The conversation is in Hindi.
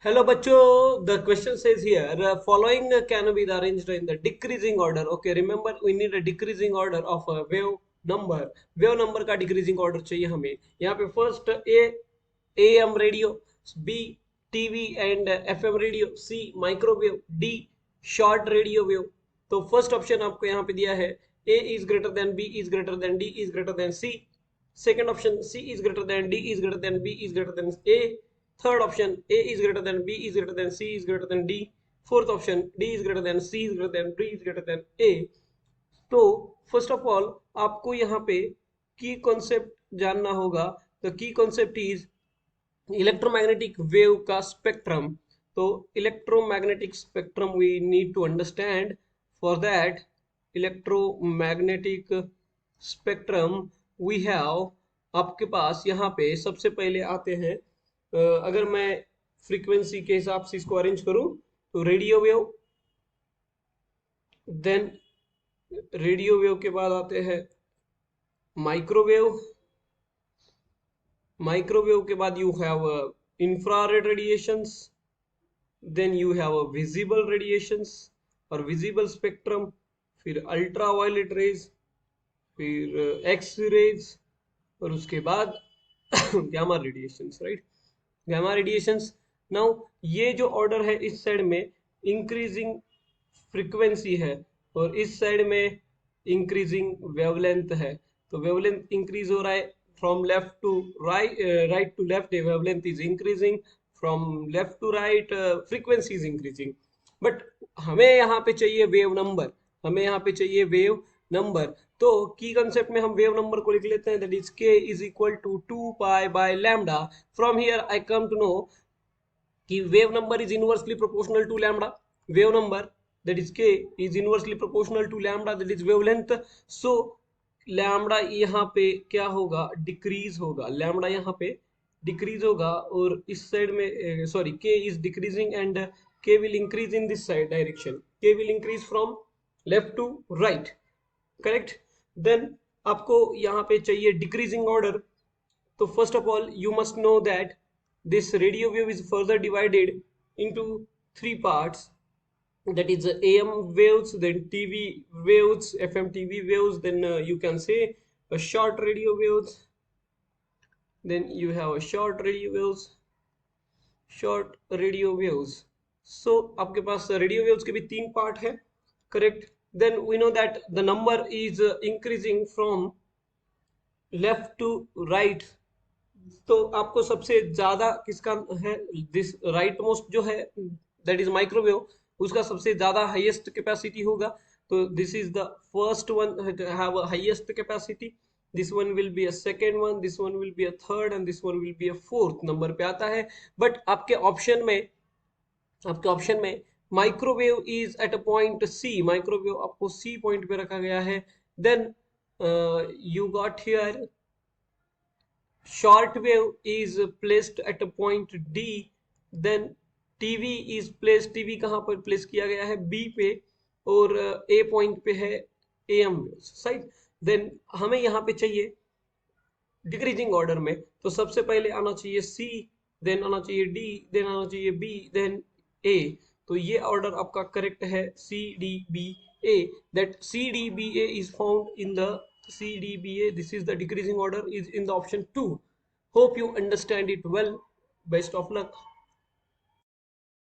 Hello, Bacho. The question says here, following can be arranged in the decreasing order. Okay, remember we need a decreasing order of a wave number. Wave number का decreasing order चाहिए हमें. यहाँ पे first AM radio, B TV and FM radio, C microwave, D short radio wave. तो first option आपको यहाँ पे दिया है A is greater than B is greater than D is greater than C. Second option C is greater than D is greater than B is greater than A. Third option A is greater than B is greater than C is greater than D. Fourth option D is greater than C is greater than D is greater than A. तो फर्स्ट ऑफ ऑल आपको यहाँ पे की कॉन्सेप्ट जानना होगा. The key concept is electromagnetic wave का स्पेक्ट्रम. तो electromagnetic spectrum we need to understand. For that electromagnetic spectrum we have, आपके पास यहाँ पे सबसे पहले आते हैं. अगर मैं फ्रीक्वेंसी के हिसाब से इसको अरेंज करूं तो radio wave, then radio wave के बाद आते हैं माइक्रोवेव. माइक्रोवेव के बाद you have infrared radiations, then you have visible radiations और विजिबल स्पेक्ट्रम, फिर अल्ट्रा वायलेट रेज, फिर एक्स रेज और उसके बाद gamma radiations. Right, gamma radiations. Now ये जो ऑर्डर है इस साइड में इंक्रीजिंग फ्रीक्वेंसी है और इस साइड में इंक्रीजिंग वेवलेंथ है. तो वेवलेंथ इंक्रीज हो रहा है from left to right, right to left wavelength is increasing, from left to right frequency is increasing. But हमें यहाँ पे चाहिए वेव नंबर, हमें यहाँ पे चाहिए वेव नंबर. तो की कंसेप्ट में हम वेव नंबर को लिख लेते हैं, that is k is equal to 2 pi by lambda. From here I come to know कि wave number is inversely proportional to lambda. Wave number that is k is inversely proportional to lambda, that is wavelength. so lambda यहाँ पे क्या होगा, डिक्रीज होगा. lambda यहाँ पे डिक्रीज होगा और इस साइड में sorry k is decreasing and k will increase in this side direction. k will increase from left to right, correct. then आपको यहाँ पे चाहिए डिक्रीजिंग ऑर्डर. तो first of all you must know that this radio wave is further divided into three parts, that is AM waves, then TV waves, FM TV waves, then you can say a short radio waves, then you have a short radio waves, short radio waves. So आपके पास radio waves के भी तीन पार्ट है, correct. then we know that the number is increasing from left to right. तो आपको सबसे ज्यादा किसका है, दिस राइट मोस्ट जो है दैट इज माइक्रोवेव, उसका सबसे ज्यादा हाईएस्ट कैपेसिटी होगा. तो this is the first one have a highest capacity, this one will be a second one, this one will be a third and this one will be a fourth number पे आता है. बट आपके ऑप्शन में microwave is at a point C, microwave आपको सी पॉइंट पे रखा गया है. Then you got here short wave is placed at a point D. then TV is placed, TV कहाँ पर प्लेस किया गया है, B पे, और A पॉइंट पे है AM waves, राइट. देन हमें यहाँ पे चाहिए डिक्रीजिंग ऑर्डर में, तो सबसे पहले आना चाहिए C, देन आना चाहिए D, देन आना चाहिए B, देन A. तो ये ऑर्डर आपका करेक्ट है, C D B A. That C D B A is found in the CDBA. This is the decreasing order is in the option 2. Hope you understand it well. Best of luck.